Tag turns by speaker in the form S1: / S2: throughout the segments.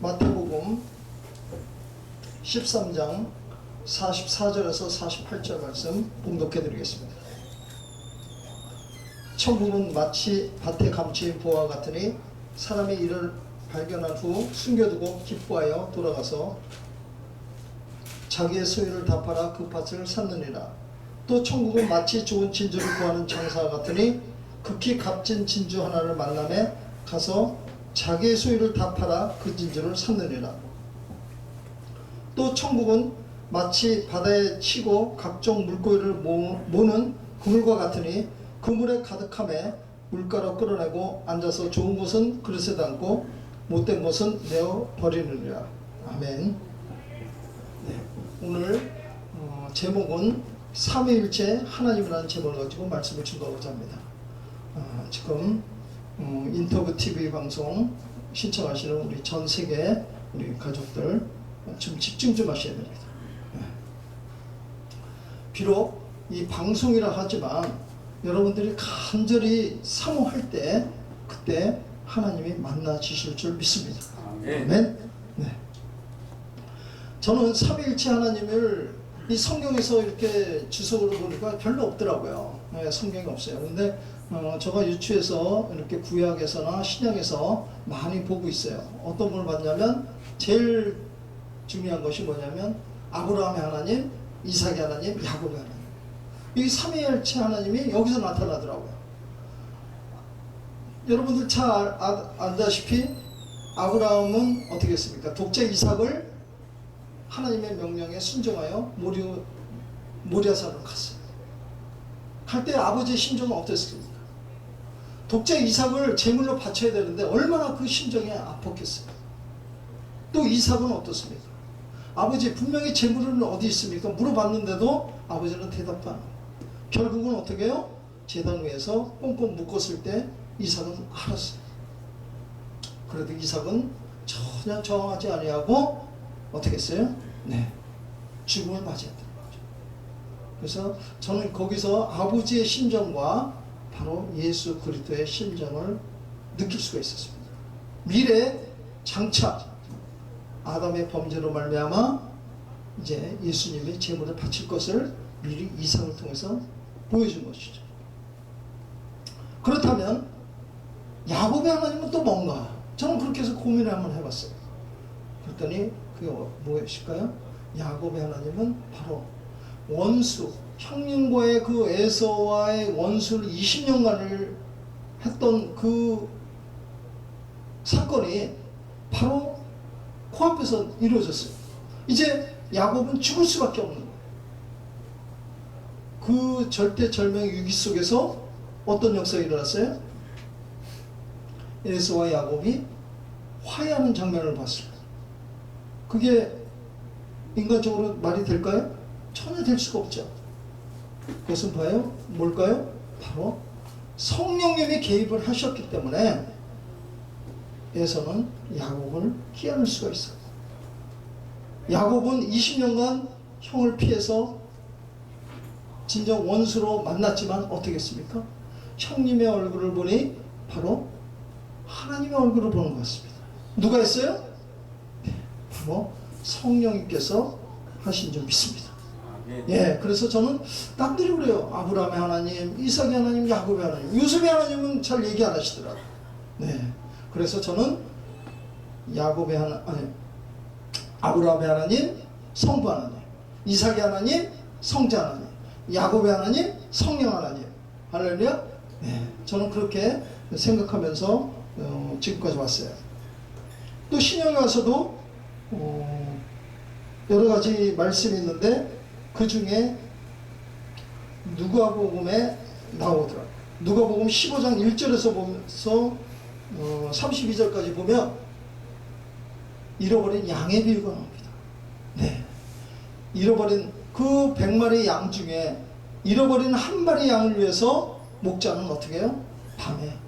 S1: 마태복음 13장 44절에서 48절 말씀 봉독해 드리겠습니다. 천국은 마치 밭에 감추인 보화 같으니 사람이 이를 발견한 후 숨겨두고 기뻐하여 돌아가서 자기의 소유를 다 팔아 그 밭을 샀느니라. 또 천국은 마치 좋은 진주를 구하는 장사와 같으니 극히 값진 진주 하나를 만남에 가서 자기의 소유를 다 팔아 그 진주를 샀느니라. 또 천국은 마치 바다에 치고 각종 물고기를 모는 그물과 같으니 그물에 가득함에 물가로 끌어내고 앉아서 좋은 것은 그릇에 담고 못된 것은 내어 버리느니라. 아멘. 네, 오늘 제목은 삼위일체 하나님이라는 제목을 가지고 말씀을 증거하고자 합니다. 지금 인터뷰 TV 방송 신청하시는 우리 전 세계 우리 가족들 좀 집중 좀 하셔야 됩니다. 비록 이 방송이라 하지만 여러분들이 간절히 사모할 때 그때 하나님이 만나주실 줄 믿습니다. 아멘. 네. 저는 삼위일체 하나님을 이 성경에서 이렇게 주석으로 보니까 별로 없더라고요. 네, 성경이 없어요. 근데 제가 유추해서 이렇게 구약에서나 신약에서 많이 보고 있어요. 어떤 걸 봤냐면 제일 중요한 것이 뭐냐면 아브라함의 하나님, 이삭의 하나님, 야곱의 하나님. 이 삼위일체 하나님이 여기서 나타나더라고요. 여러분들 잘 알다시피 아브라함은 어떻게 했습니까? 독자 이삭을 하나님의 명령에 순종하여 모리아산으로 갔어요. 갈 때 아버지의 심정은 어땠습니까? 독자 이삭을 제물로 바쳐야 되는데 얼마나 그 심정이 아팠겠어요. 또 이삭은 어떻습니까? 아버지 분명히 제물은 어디 있습니까? 물어봤는데도 아버지는 대답도 안 하고 결국은 어떻게 해요? 제단 위에서 꽁꽁 묶었을 때 이삭은 알았어요. 그래도 이삭은 전혀 저항하지 아니하고 어떻게 했어요? 네, 죽음을 맞이했다는 거죠. 그래서 저는 거기서 아버지의 심정과 바로 예수 그리스도의 심정을 느낄 수가 있었습니다. 미래 장차 아담의 범죄로 말미암아 이제 예수님이 제물을 바칠 것을 미리 이삭을 통해서 보여준 것이죠. 그렇다면 야곱의 하나님은 또 뭔가? 저는 그렇게 해서 고민을 한번 해봤어요. 그랬더니 그게 무엇일까요? 야곱의 하나님은 바로 원수, 형님과의 그 에서와의 원수를 20년간을 했던 그 사건이 바로 코앞에서 이루어졌어요. 이제 야곱은 죽을 수밖에 없는 거예요. 그 절대절명 위기 속에서 어떤 역사가 일어났어요? 에서와 야곱이 화해하는 장면을 봤어요. 그게 인간적으로 말이 될까요? 전혀 될 수가 없죠. 그것은 봐요. 뭘까요? 바로 성령님이 개입을 하셨기 때문에 에서는 야곱을 끼안을 수가 있어요. 야곱은 20년간 형을 피해서 진정 원수로 만났지만 어떻게 했습니까? 형님의 얼굴을 보니 바로 하나님의 얼굴을 보는 것 같습니다. 누가 했어요? 네, 바로 성령님께서 하신 줄 믿습니다. 예, 그래서 저는 남들이 그래요. 아브라함의 하나님, 이삭의 하나님, 야곱의 하나님. 요셉의 하나님은 잘 얘기 안 하시더라고요. 네, 그래서 저는 야곱의 아브라함의 하나님, 성부 하나님, 이삭의 하나님, 성자 하나님, 야곱의 하나님, 성령 하나님. 할렐루야. 네, 저는 그렇게 생각하면서 지금까지 왔어요. 또 신약에 와서도 여러 가지 말씀이 있는데 그 중에 누가복음에 나오더라고요. 누가복음 15장 1절에서 보면서 32절까지 보면 잃어버린 양의 비유가 나옵니다. 네, 잃어버린 그 100마리 양 중에 잃어버린 한 마리 양을 위해서 목자는 어떻게 해요? 밤에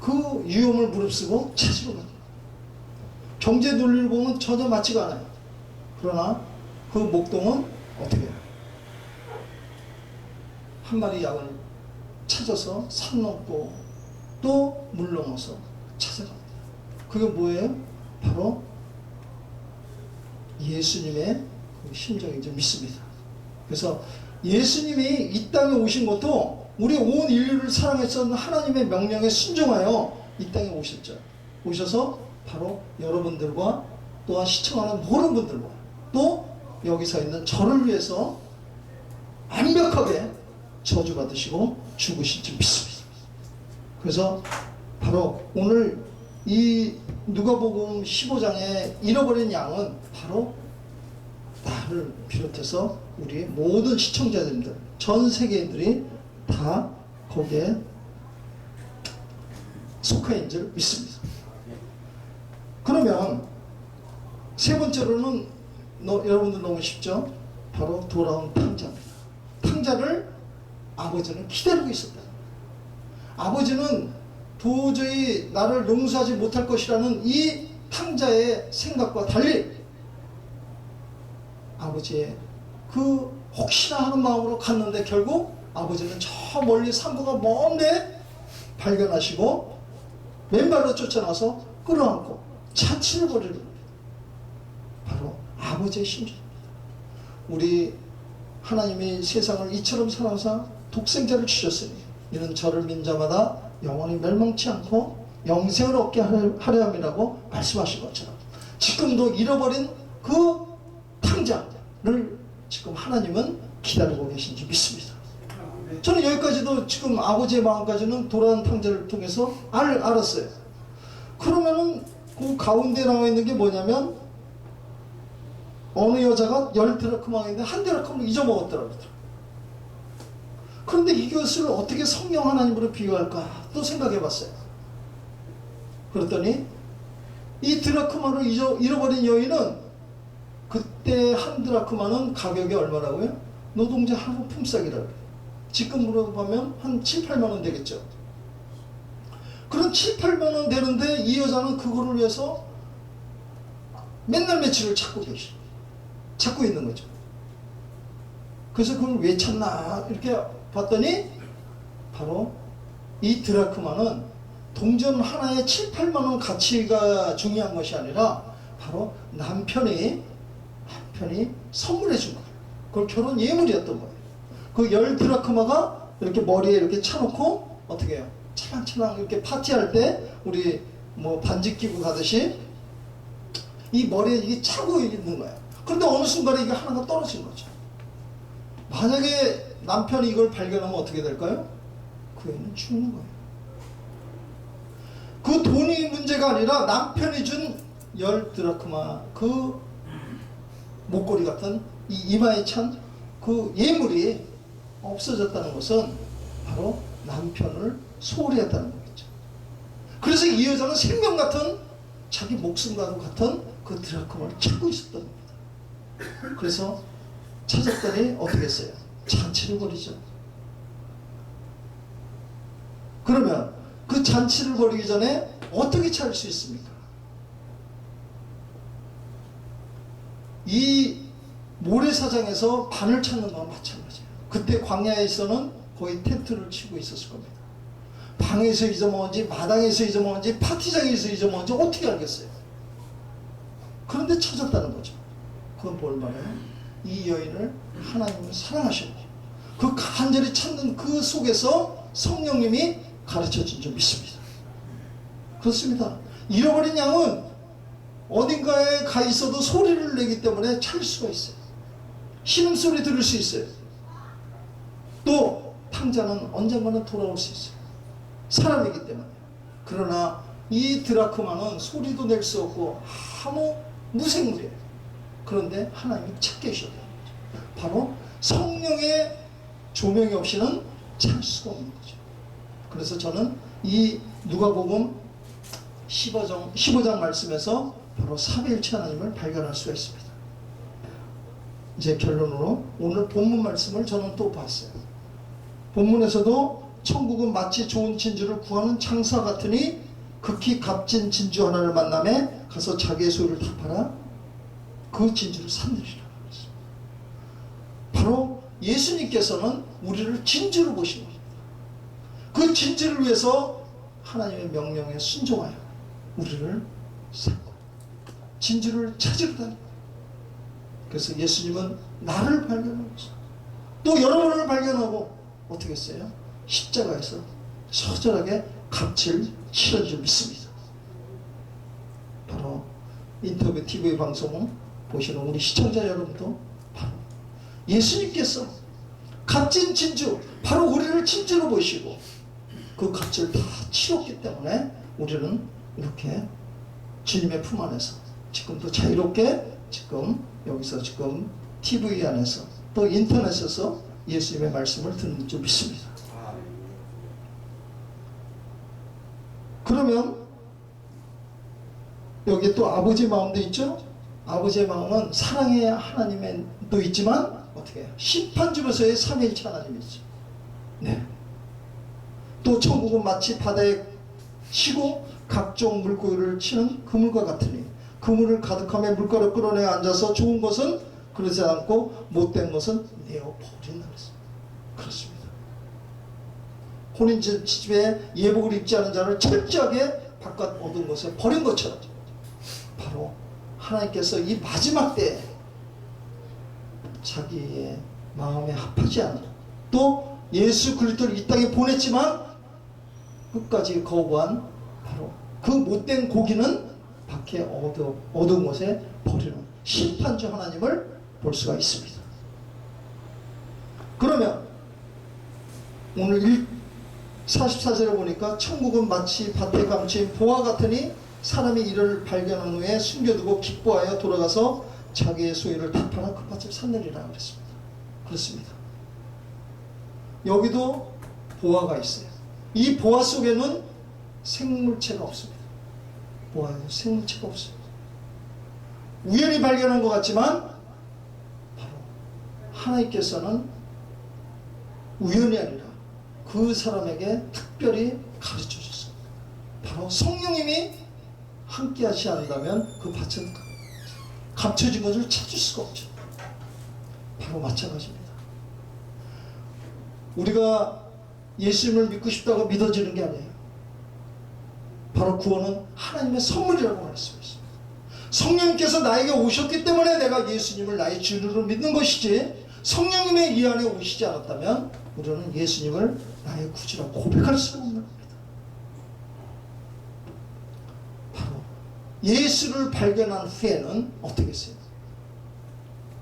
S1: 그 위험을 무릅쓰고 찾으러 갑니다. 경제 논리를 보면 전혀 맞지가 않아요. 그러나 그 목동은 어떻게 해요? 한 마리 양을 찾아서 산 넘고 또 물 넘어서 찾아갑니다. 그게 뭐예요? 바로 예수님의 그 심정인지 믿습니다. 그래서 예수님이 이 땅에 오신 것도 우리 온 인류를 사랑했던 하나님의 명령에 순종하여 이 땅에 오셨죠. 오셔서 바로 여러분들과 또한 시청하는 모든 분들과 또 여기 서 있는 저를 위해서 완벽하게 저주받으시고 죽으신 줄 믿습니다. 그래서 바로 오늘 이 누가복음 15장에 잃어버린 양은 바로 나를 비롯해서 우리 모든 시청자들들, 전 세계인들이 다 거기에 속해 줄 믿습니다. 그러면 세 번째로는 여러분들 너무 쉽죠? 바로 돌아온 탕자입니다. 탕자를 아버지는 기다리고 있었다. 아버지는 도저히 나를 용서하지 못할 것이라는 이 탕자의 생각과 달리 아버지의 그 혹시나 하는 마음으로 갔는데 결국 아버지는 저 멀리 산보가 먼데 발견하시고 맨발로 쫓아나서 끌어안고 잔치를 벌이는 겁니다. 바로 아버지의 심정입니다. 우리 하나님이 세상을 이처럼 사랑하사 독생자를 주셨으니 이는 저를 믿는 자마다 영원히 멸망치 않고 영생을 얻게 하려 함이라고 말씀하신 것처럼 지금도 잃어버린 그 탕자를 지금 하나님은 기다리고 계신지 믿습니다. 저는 여기까지도 지금 아버지의 마음까지는 돌아온 탕자를 통해서 알았어요. 그러면은 그 가운데 나와 있는 게 뭐냐면 어느 여자가 10드라크마인데 한 드라크마를 잊어먹었더라고요. 그런데 이것을 어떻게 성령 하나님으로 비유할까 또 생각해 봤어요. 그랬더니 이 드라크마를 잃어버린 여인은 그때 한 드라크마는 가격이 얼마라고요? 노동자 하루 품삯이라고 해요. 지금으로 보면 한 7, 8만 원 되겠죠. 그럼 7, 8만 원 되는데 이 여자는 그거를 위해서 맨날 며칠을 찾고 있는 거죠. 그래서 그걸 왜 찾나 이렇게 봤더니 바로 이 드라크마는 동전 하나에 7, 8만 원 가치가 중요한 것이 아니라 바로 남편이 선물해 준 거예요. 그걸 결혼 예물이었던 거예요. 그 10드라크마가 이렇게 머리에 이렇게 차놓고 어떻게 해요? 차랑차랑 이렇게 파티할 때 우리 뭐 반지 끼고 가듯이 이 머리에 이게 차고 있는 거예요. 그런데 어느 순간에 이게 하나가 떨어진 거죠. 만약에 남편이 이걸 발견하면 어떻게 될까요? 그 애는 죽는 거예요. 그 돈이 문제가 아니라 남편이 준 10드라크마 그 목걸이 같은 이 이마에 찬 그 예물이 없어졌다는 것은 바로 남편을 소홀히 했다는 거겠죠. 그래서 이 여자는 생명 같은 자기 목숨과도 같은 그 드라크마를 찾고 있었던 겁니다. 그래서 찾았더니 어떻게 했어요? 잔치를 벌이죠. 그러면 그 잔치를 벌이기 전에 어떻게 찾을 수 있습니까? 이 모래사장에서 반을 찾는 거와 마찬가지예요. 그때 광야에서는 거의 텐트를 치고 있었을 겁니다. 방에서 잊어먹은지 마당에서 잊어먹은지 파티장에서 잊어먹은지 어떻게 알겠어요? 그런데 찾았다는 거죠. 그건 뭘 말해요? 이 여인을 하나님은 사랑하시고 그 간절히 찾는 그 속에서 성령님이 가르쳐 준 줄 믿습니다. 그렇습니다. 잃어버린 양은 어딘가에 가 있어도 소리를 내기 때문에 찾을 수가 있어요. 신음소리 들을 수 있어요. 또 탕자는 언젠가는 돌아올 수 있어요. 사람이기 때문에. 그러나 이 드라크마는 소리도 낼 수 없고 아무 무생물이에요. 그런데 하나님이 찾게 하셨다. 바로 성령의 조명이 없이는 찾을 수가 없는 거죠. 그래서 저는 이 누가복음 15장 말씀에서 바로 삼위일체 하나님을 발견할 수가 있습니다. 이제 결론으로 오늘 본문 말씀을 저는 또 봤어요. 본문에서도 천국은 마치 좋은 진주를 구하는 장사 같으니 극히 값진 진주 하나를 만남에 가서 자기의 소유를 다 팔아 그 진주를 산들이라. 바로 예수님께서는 우리를 진주로 보신 겁니다. 그 진주를 위해서 하나님의 명령에 순종하여 우리를 샀고 진주를 찾으러 다니고 그래서 예수님은 나를 발견하고 또 여러분을 발견하고 어떻게 했어요? 십자가에서 처절하게 값을 치른 줄 믿습니다. 바로 인터뷰 TV 방송 보시는 우리 시청자 여러분도 바로 예수님께서 값진 진주, 바로 우리를 진주로 보시고 그 값을 다 치렀기 때문에 우리는 이렇게 주님의 품 안에서 지금도 자유롭게 지금 여기서 지금 TV 안에서 또 인터넷에서 예수님의 말씀을 듣는 줄 믿습니다. 그러면 여기 또 아버지 마음도 있죠? 아버지의 마음은 사랑의 하나님도 있지만 어떻게 해요? 심판주로서의 삼위일체 하나님이죠. 네. 또 천국은 마치 바다에 치고 각종 물고기를 치는 그물과 같으니 그물을 가득함에 물가로 끌어내 앉아서 좋은 것은 그러지 않고 못된 것은 내어 버린다 그랬습니다. 그렇습니다. 혼인집에 예복을 입지 않은 자를 철저하게 바깥 어두운 것에 버린 것처럼 바로 하나님께서 이 마지막 때에 자기의 마음에 합하지 않은 또 예수 그리스도를 이 땅에 보냈지만 끝까지 거부한 바로 그 못된 고기는 밖에 어두운 곳에 버리는 심판주 하나님을 볼 수가 있습니다. 그러면 오늘 44절에 보니까 천국은 마치 밭에 감춘 보화 같으니 사람이 이를 발견한 후에 숨겨두고 기뻐하여 돌아가서 자기의 소유를 다 팔아 그 밭을 사내리라 그랬습니다. 그렇습니다. 여기도 보화가 있어요. 이 보화 속에는 생물체가 없습니다. 보화에는 생물체가 없습니다. 우연히 발견한 것 같지만 바로 하나님께서는 우연이 아니라 그 사람에게 특별히 가르쳐 주셨습니다. 바로 성령님이 함께 하지 않는다면 그 밭은 감춰진 것을 찾을 수가 없죠. 바로 마찬가지입니다. 우리가 예수님을 믿고 싶다고 믿어지는 게 아니에요. 바로 구원은 하나님의 선물이라고 말씀했습니다. 성령님께서 나에게 오셨기 때문에 내가 예수님을 나의 주로 믿는 것이지 성령님의 이 안에 오시지 않았다면 우리는 예수님을 나의 구주라고 고백할 수 없는 겁니다. 바로 예수를 발견한 후에는 어떻게 했어요?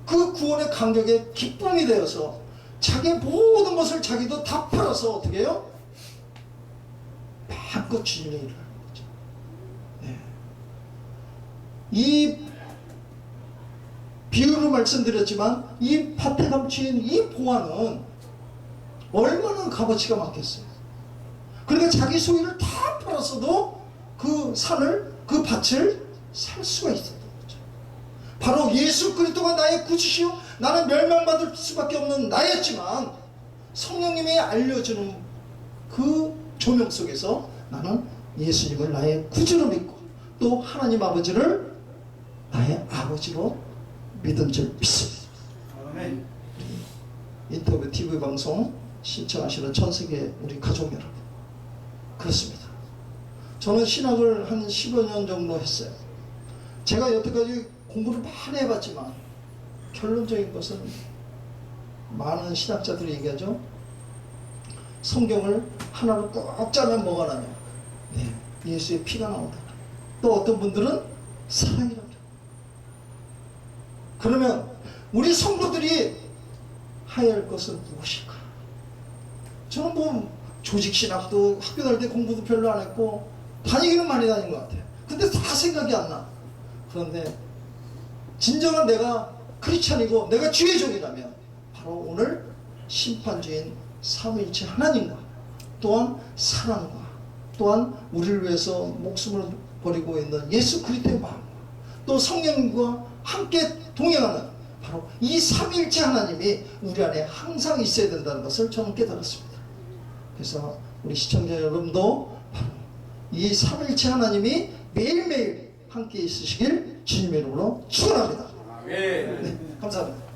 S1: 그 구원의 감격에 기쁨이 되어서 자기의 모든 것을 자기도 다 팔아서 어떻게 해요? 마음껏 주님의 일을 하는 거죠. 네. 이 비유로 말씀드렸지만 이 밭에 감추인 이 보화는 얼마나 값어치가 많겠어요. 그러니까 자기 소유를 다 팔았어도 그 산을 그 밭을 살 수가 있었던 거죠. 바로 예수 그리스도가 나의 구주시요 나는 멸망받을 수밖에 없는 나였지만 성령님이 알려주는 그 조명 속에서 나는 예수님을 나의 구주로 믿고 또 하나님 아버지를 나의 아버지로 믿은 줄 믿습니다. 아멘. 인터뷰 TV 방송 신청하시는 전 세계 우리 가족 여러분, 그렇습니다. 저는 신학을 한 15년 정도 했어요. 제가 여태까지 공부를 많이 해봤지만 결론적인 것은 많은 신학자들이 얘기하죠. 성경을 하나로 꼭 짜면 뭐가 나냐? 네, 예수의 피가 나온다. 또 어떤 분들은 사랑이라고. 그러면 우리 성도들이 해야 할 것은 무엇일까? 저는 뭐 조직신학도 학교 다닐 때 공부도 별로 안 했고 다니기는 많이 다닌 것 같아요. 근데 다 생각이 안 나. 그런데 진정한 내가 크리스찬이고 내가 주의 종이라면 바로 오늘 심판주인 삼위일체 하나님과 또한 사랑과 또한 우리를 위해서 목숨을 버리고 있는 예수 그리스도의 마음과 또 성령님과 함께 동행하는 바로 이 삼위일체 하나님이 우리 안에 항상 있어야 된다는 것을 저는 깨달았습니다. 그래서 우리 시청자 여러분도 바로 이 삼위일체 하나님이 매일매일 함께 있으시길 주님의 이름으로 축원합니다. 네, 감사합니다.